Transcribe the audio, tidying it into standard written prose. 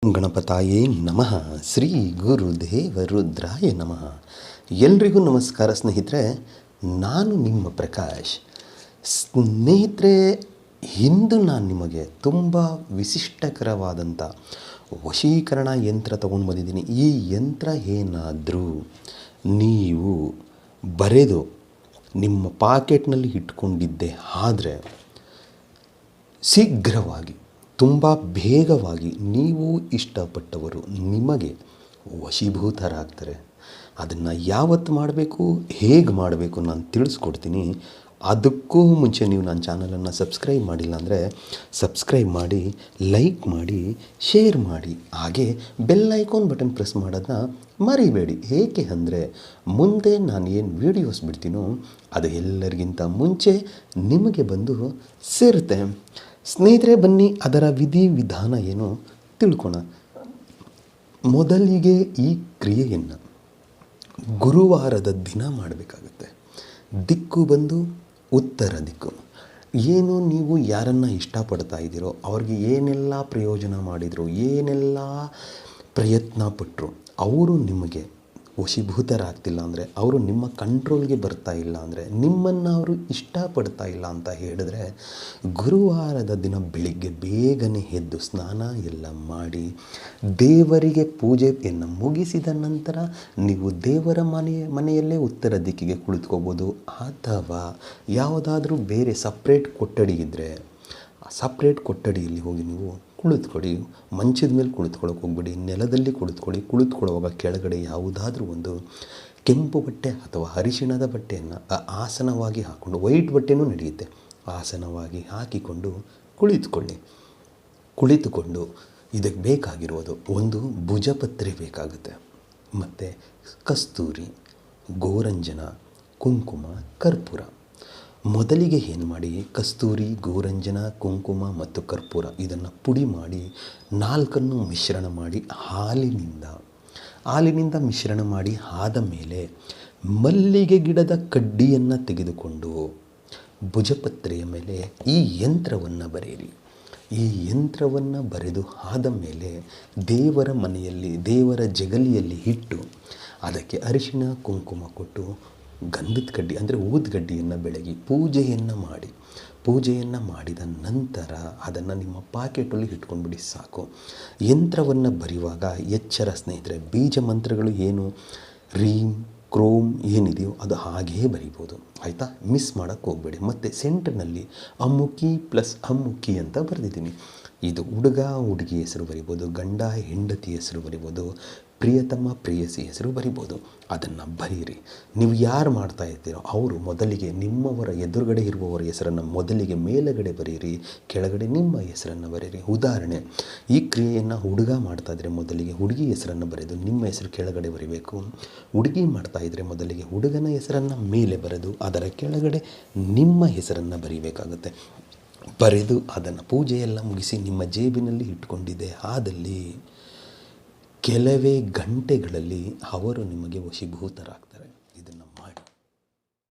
ಗಣಪತಾಯೇ ನಮಃ. ಶ್ರೀ ಗುರುದೇವ ರುದ್ರಾಯ ನಮಃ. ಎಲ್ರಿಗೂ ನಮಸ್ಕಾರ ಸ್ನೇಹಿತರೆ, ನಾನು ನಿಮ್ಮ ಪ್ರಕಾಶ್. ಸ್ನೇಹಿತರೆ, ಇಂದು ನಾನು ನಿಮಗೆ ತುಂಬ ವಿಶಿಷ್ಟಕರವಾದಂಥ ವಶೀಕರಣ ಯಂತ್ರ ತೊಗೊಂಡು ಬಂದಿದ್ದೀನಿ. ಈ ಯಂತ್ರ ಏನಾದರೂ ನೀವು ಬರೆದು ನಿಮ್ಮ ಪಾಕೆಟ್ನಲ್ಲಿ ಇಟ್ಕೊಂಡಿದ್ದೆ ಆದರೆ ಶೀಘ್ರವಾಗಿ, ತುಂಬ ಬೇಗವಾಗಿ ನೀವು ಇಷ್ಟಪಟ್ಟವರು ನಿಮಗೆ ವಶೀಭೂತರಾಗ್ತಾರೆ. ಅದನ್ನು ಯಾವತ್ತು ಮಾಡಬೇಕು, ಹೇಗೆ ಮಾಡಬೇಕು ನಾನು ತಿಳಿಸ್ಕೊಡ್ತೀನಿ. ಅದಕ್ಕೂ ಮುಂಚೆ ನೀವು ನನ್ನ ಚಾನಲನ್ನು ಸಬ್ಸ್ಕ್ರೈಬ್ ಮಾಡಿಲ್ಲ ಅಂದರೆ ಸಬ್ಸ್ಕ್ರೈಬ್ ಮಾಡಿ, ಲೈಕ್ ಮಾಡಿ, ಶೇರ್ ಮಾಡಿ, ಹಾಗೆ ಬೆಲ್ ಐಕಾನ್ ಬಟನ್ ಪ್ರೆಸ್ ಮಾಡೋದನ್ನ ಮರಿಬೇಡಿ. ಏಕೆ ಅಂದರೆ ಮುಂದೆ ನಾನು ಏನು ವೀಡಿಯೋಸ್ ಬಿಡ್ತೀನೋ ಅದು ಎಲ್ಲರಿಗಿಂತ ಮುಂಚೆ ನಿಮಗೆ ಬಂದು ಸೇರುತ್ತೆ. ಸ್ನೇಹಿತರೆ, ಬನ್ನಿ ಅದರ ವಿಧಾನ ಏನು ತಿಳ್ಕೋಣ. ಮೊದಲಿಗೆ ಈ ಕ್ರಿಯೆಯನ್ನು ಗುರುವಾರದ ದಿನ ಮಾಡಬೇಕಾಗುತ್ತೆ. ದಿಕ್ಕು ಬಂದು ಉತ್ತರ ದಿಕ್ಕು. ಏನು ನೀವು ಯಾರನ್ನು ಇಷ್ಟಪಡ್ತಾ ಇದ್ದೀರೋ ಅವ್ರಿಗೆ ಏನೆಲ್ಲ ಪ್ರಯೋಜನ ಮಾಡಿದರು, ಏನೆಲ್ಲ ಪ್ರಯತ್ನ ಪಟ್ಟರು, ಅವರು ನಿಮಗೆ ವಶೀಭೂತರಾಗ್ತಿಲ್ಲ ಅಂದರೆ, ಅವರು ನಿಮ್ಮ ಕಂಟ್ರೋಲ್ಗೆ ಬರ್ತಾ ಇಲ್ಲ ಅಂದರೆ, ನಿಮ್ಮನ್ನು ಅವರು ಇಷ್ಟಪಡ್ತಾ ಇಲ್ಲ ಅಂತ ಹೇಳಿದ್ರೆ, ಗುರುವಾರದ ದಿನ ಬೆಳಿಗ್ಗೆ ಬೇಗನೆ ಎದ್ದು ಸ್ನಾನ ಎಲ್ಲ ಮಾಡಿ ದೇವರಿಗೆ ಪೂಜೆಯನ್ನು ಮುಗಿಸಿದ ನಂತರ ನೀವು ದೇವರ ಮನೆಯಲ್ಲೇ ಉತ್ತರ ದಿಕ್ಕಿಗೆ ಕುಳಿತುಕೋಬೋದು. ಅಥವಾ ಯಾವುದಾದ್ರೂ ಬೇರೆ ಸಪ್ರೇಟ್ ಕೊಠಡಿ ಇದ್ದರೆ ಆ ಸಪ್ರೇಟ್ ಕೊಠಡಿಯಲ್ಲಿ ಹೋಗಿ ನೀವು ಕುಳಿತುಕೊಳ್ಳಿ. ಮಂಚದ ಮೇಲೆ ಕುಳಿತುಕೊಳ್ಳೋಕೆ ಹೋಗ್ಬೇಡಿ, ನೆಲದಲ್ಲಿ ಕುಳಿತುಕೊಳ್ಳುವಾಗ ಕೆಳಗಡೆ ಯಾವುದಾದ್ರೂ ಒಂದು ಕೆಂಪು ಬಟ್ಟೆ ಅಥವಾ ಅರಿಶಿಣದ ಬಟ್ಟೆಯನ್ನು ಆಸನವಾಗಿ ಹಾಕ್ಕೊಂಡು, ವೈಟ್ ಬಟ್ಟೆನೂ ನಡೆಯುತ್ತೆ, ಆಸನವಾಗಿ ಹಾಕಿಕೊಂಡು ಕುಳಿತುಕೊಂಡು ಇದಕ್ಕೆ ಬೇಕಾಗಿರೋದು ಒಂದು ಭುಜಪತ್ರೆ ಬೇಕಾಗುತ್ತೆ, ಮತ್ತು ಕಸ್ತೂರಿ, ಗೋರಂಜನ, ಕುಂಕುಮ, ಕರ್ಪೂರ. ಮೊದಲಿಗೆ ಏನು ಮಾಡಿ, ಕಸ್ತೂರಿ, ಗೋರಂಜನ, ಕುಂಕುಮ ಮತ್ತು ಕರ್ಪೂರ ಇದನ್ನು ಪುಡಿ ಮಾಡಿ 4 ಮಿಶ್ರಣ ಮಾಡಿ ಹಾಲಿನಿಂದ ಮಿಶ್ರಣ ಮಾಡಿ ಆದ ಮೇಲೆ ಮಲ್ಲಿಗೆ ಗಿಡದ ಕಡ್ಡಿಯನ್ನು ತೆಗೆದುಕೊಂಡು ಭುಜಪತ್ರೆಯ ಮೇಲೆ ಈ ಯಂತ್ರವನ್ನು ಬರೆಯಿರಿ. ಈ ಯಂತ್ರವನ್ನು ಬರೆದು ಆದ ಮೇಲೆ ದೇವರ ಮನೆಯಲ್ಲಿ, ದೇವರ ಜಗಲಿಯಲ್ಲಿ ಇಟ್ಟು ಅದಕ್ಕೆ ಅರಿಶಿಣ ಕುಂಕುಮ ಕೊಟ್ಟು ಗಂಧದ ಕಡ್ಡಿ ಅಂದರೆ ಊದುಗಡ್ಡಿಯನ್ನು ಬೆಳಗಿ ಪೂಜೆಯನ್ನು ಮಾಡಿದ ನಂತರ ಅದನ್ನು ನಿಮ್ಮ ಪಾಕೆಟಲ್ಲಿ ಇಟ್ಕೊಂಡ್ಬಿಡಿ, ಸಾಕು. ಯಂತ್ರವನ್ನು ಬರೆಯುವಾಗ ಎಚ್ಚರ ಸ್ನೇಹಿತರೆ, ಬೀಜ ಮಂತ್ರಗಳು ಏನು ರೀಂ ಕ್ರೋಮ್ ಏನಿದೆಯೋ ಅದು ಹಾಗೇ ಬರಿಬೋದು, ಆಯಿತಾ? ಮಿಸ್ ಮಾಡೋಕ್ಕೆ ಹೋಗಬೇಡಿ. ಮತ್ತು ಸೆಂಟ್ರ್ನಲ್ಲಿ ಅಮ್ಮುಕಿ ಪ್ಲಸ್ ಅಮ್ಮುಕಿ ಅಂತ ಬರೆದಿದ್ದೀನಿ. ಇದು ಹುಡುಗ ಹುಡುಗಿ ಹೆಸರು ಬರಿಬೋದು, ಗಂಡ ಹೆಂಡತಿ ಹೆಸರು ಬರಿಬೋದು, ಪ್ರಿಯತಮ ಪ್ರೇಯಸಿ ಹೆಸರು ಬರಿಬೋದು. ಅದನ್ನು ಬರೀರಿ. ನೀವು ಯಾರು ಮಾಡ್ತಾ ಇರ್ತೀರೋ ಅವರು ಮೊದಲಿಗೆ ನಿಮ್ಮವರ ಎದುರುಗಡೆ ಇರುವವರ ಹೆಸರನ್ನು ಮೊದಲಿಗೆ ಮೇಲುಗಡೆ ಬರೀರಿ, ಕೆಳಗಡೆ ನಿಮ್ಮ ಹೆಸರನ್ನು ಬರೀರಿ. ಉದಾಹರಣೆ, ಈ ಕ್ರಿಯೆಯನ್ನು ಹುಡುಗ ಮಾಡ್ತಾಯಿದ್ರೆ ಮೊದಲಿಗೆ ಹುಡುಗಿ ಹೆಸರನ್ನು ಬರೆದು ನಿಮ್ಮ ಹೆಸರು ಕೆಳಗಡೆ ಬರೀಬೇಕು. ಹುಡುಗಿ ಮಾಡ್ತಾಯಿದ್ರೆ ಮೊದಲಿಗೆ ಹುಡುಗನ ಹೆಸರನ್ನು ಮೇಲೆ ಬರೆದು ಅದರ ಕೆಳಗಡೆ ನಿಮ್ಮ ಹೆಸರನ್ನು ಬರೀಬೇಕಾಗುತ್ತೆ. ಬರೆದು ಅದನ್ನು ಪೂಜೆಯೆಲ್ಲ ಮುಗಿಸಿ ನಿಮ್ಮ ಜೇಬಿನಲ್ಲಿ ಇಟ್ಕೊಂಡಿದೆ ಆದಲ್ಲಿ ಕೆಲವೇ ಗಂಟೆಗಳಲ್ಲಿ ಅವರು ನಿಮಗೆ ವಶೀಭೂತರಾಗ್ತಾರೆ.